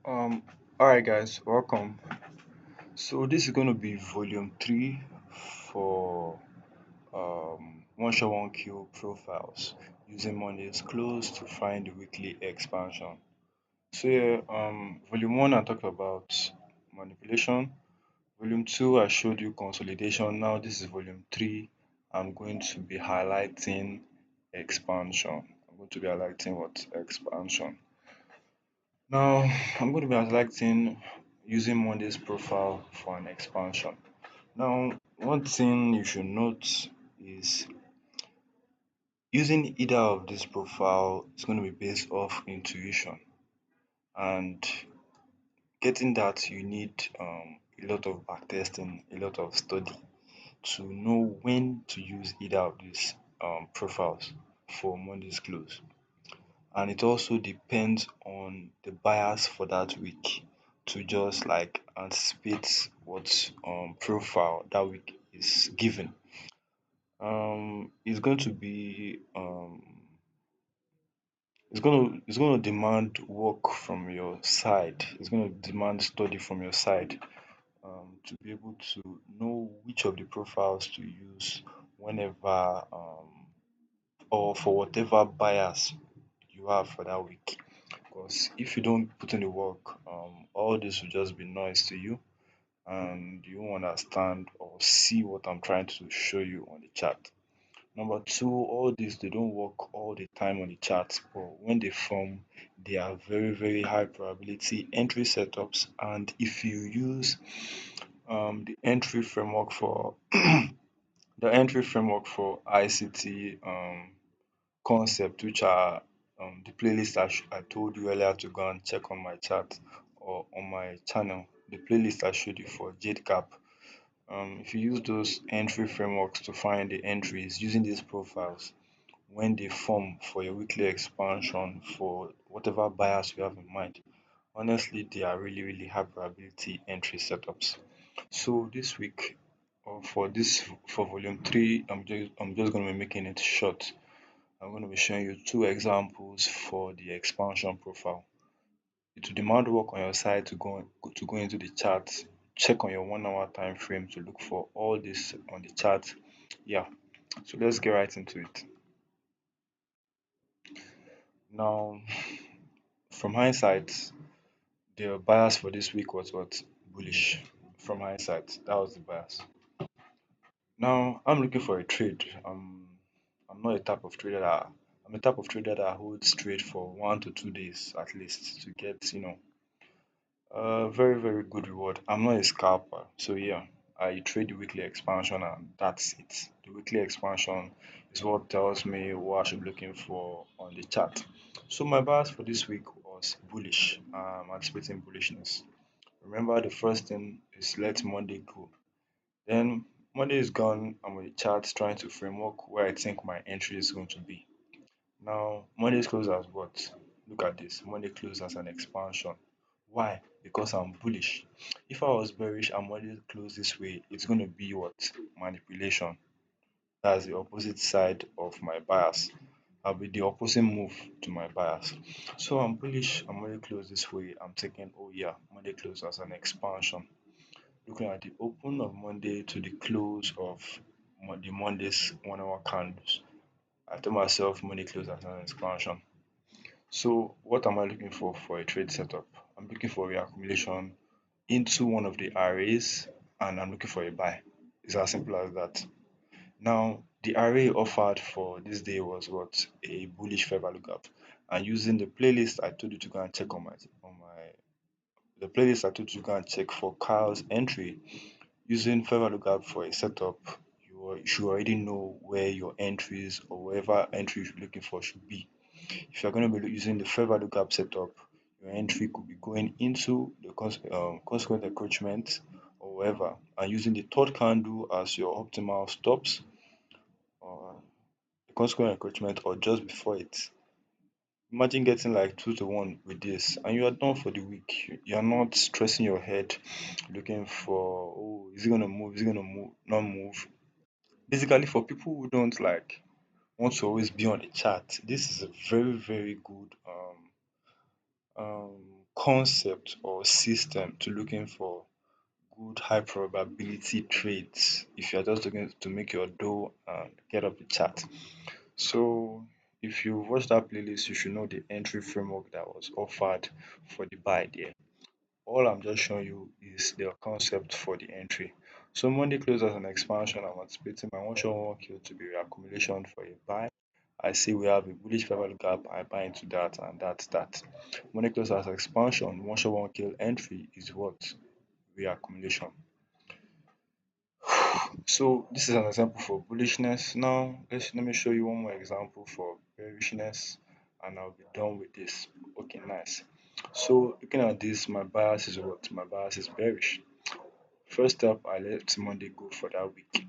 Um, all right, guys, welcome. So this is going to be volume three for one shot one kill profiles using Monday's close to find the weekly expansion. So yeah, volume one I talked about manipulation. Volume two I showed you consolidation. Now this is volume three. I'm going to be highlighting expansion. I'm going to be highlighting what expansion. Now, I'm going to be selecting using Monday's profile for an expansion. Now, one thing you should note is using either of this profile is going to be based off intuition, and getting that you need a lot of backtesting, a lot of study to know when to use either of these profiles for Monday's close. And it also depends on the buyers for that week to just like anticipate what profile that week is given. It's going to be it's going to demand work from your side. It's going to demand study from your side to be able to know which of the profiles to use whenever or for whatever buyers you have for that week. Because if you don't put in the work, all this will just be noise to you and you won't understand or see what I'm trying to show you on the chart. Number two, all this they don't work all the time on the chart, but when they form, they are very, very high probability entry setups. And if you use the entry framework for the entry framework for ICT concept, which are the playlist I told you earlier to go and check on my chat or on my channel. The playlist I showed you for JadeCap. If you use those entry frameworks to find the entries using these profiles, when they form for your weekly expansion for whatever buyers you have in mind, honestly, they are really, really high probability entry setups. So this week, or for volume three, I'm just going to be making it short. I'm going to be showing you two examples for the expansion profile. It will demand work on your side to go into the chart, check on your 1 hour time frame to look for all this on the chart. Yeah, so let's get right into it. Now, from hindsight, the bias for this week was what? Bullish. From hindsight, that was the bias. Now, I'm looking for a trade. I'm not a type of trader that I'm a type of trader that holds trade for 1 to 2 days at least to get, very, very good reward. I'm not a scalper. So yeah, I trade the weekly expansion and that's it. The weekly expansion is what tells me what I should be looking for on the chart. So my bias for this week was bullish. Anticipating bullishness. Remember the first thing is let Monday go. Then Monday is gone. I'm on the chart trying to framework where I think my entry is going to be. Now, Monday's close as what? Look at this. Monday close as an expansion. Why? Because I'm bullish. If I was bearish and Monday close this way, it's going to be what? Manipulation. That's the opposite side of my bias. I'll be the opposite move to my bias. So I'm bullish and Monday close this way. I'm taking, oh yeah, Monday close as an expansion. Looking at the open of Monday to the close of the Monday's 1 hour candles. I told myself Monday close as an expansion. So what am I looking for a trade setup? I'm looking for reaccumulation into one of the arrays and I'm looking for a buy. It's as simple as that. Now the array offered for this day was what? A bullish fair value gap. And using the playlist I told you to go and check on my the playlist I told you to go and check for Kyle's entry, using fair value gap for a setup, you should already know where your entries or wherever entry you're looking for should be. If you're going to be using the fair value gap setup, your entry could be going into the consequent encroachment or wherever, and using the third candle as your optimal stops or the consequent encroachment or just before it. Imagine getting like 2 to 1 with this, and you are done for the week. You are not stressing your head looking for, oh, is it gonna move? Is it gonna move? Not move. Basically, for people who don't like want to always be on the chart, this is a very, very good concept or system to looking for good high probability trades if you're just looking to make your dough and get up the chart. So if you watch that playlist, you should know the entry framework that was offered for the buy there. All I'm just showing you is the concept for the entry. So Monday close as an expansion. I'm anticipating my 1 shot 1 kill to be reaccumulation for a buy. I see we have a bullish fair value gap. I buy into that, and that's that. Monday close as expansion. 1 shot 1 kill entry is what reaccumulation. So this is an example for bullishness. Now let me show you one more example for bearishness, and I'll be done with this. Okay, nice. So looking at this, my bias is what? My bias is bearish. First up, I let Monday go for that week.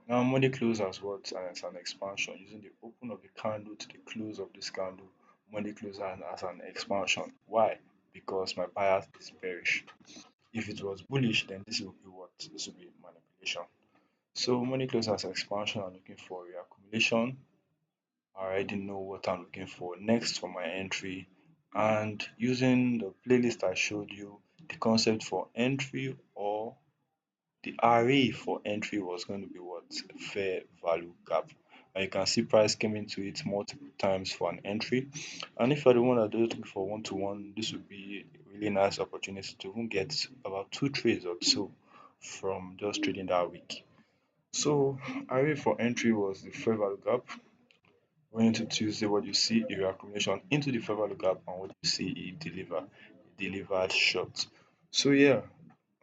Now Monday close as what? And it's an expansion using the open of the candle to the close of this candle. Monday close as an expansion. Why? Because my bias is bearish. If it was bullish, then this will be what? This will be manipulation. So money close as expansion, I'm looking for reaccumulation. I already know what I'm looking for next for my entry. And using the playlist I showed you, the concept for entry or the array for entry was going to be what? Fair value gap. And you can see price came into it multiple times for an entry. And if you're the one that is looking for one to one, this would be a really nice opportunity to even get about 2 trades or so from just trading that week. So array for entry was the fair value gap. Going into Tuesday, what you see a reaccumulation into the fair value gap, and what you see delivered short. So yeah,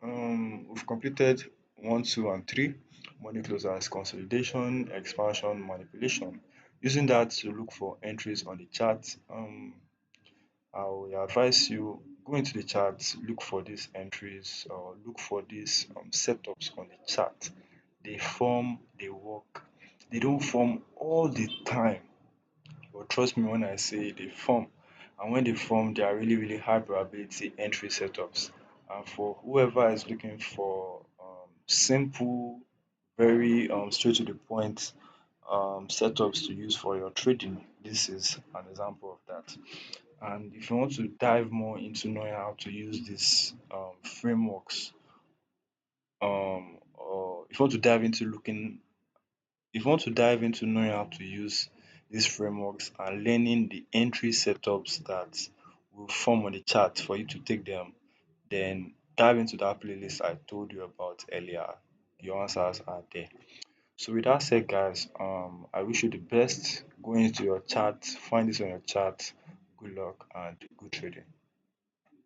we've completed 1, 2, and 3. Money closers consolidation, expansion, manipulation. Using that to look for entries on the chart. I will advise you go into the chart, look for these entries or look for these setups on the chart. They form, they work. They don't form all the time, but trust me when I say they form. And when they form, they are really, really high probability entry setups. And for whoever is looking for simple, very straight to the point setups to use for your trading, this is an example of that. And if you want to dive more into knowing how to use these frameworks, or if you want to dive into looking if you want to dive into knowing how to use these frameworks and learning the entry setups that will form on the chart for you to take them, then dive into that playlist I told you about earlier. The answers are there. So with that said, guys, I wish you the best. Go into your chart, find this on your chart. Good luck and good trading.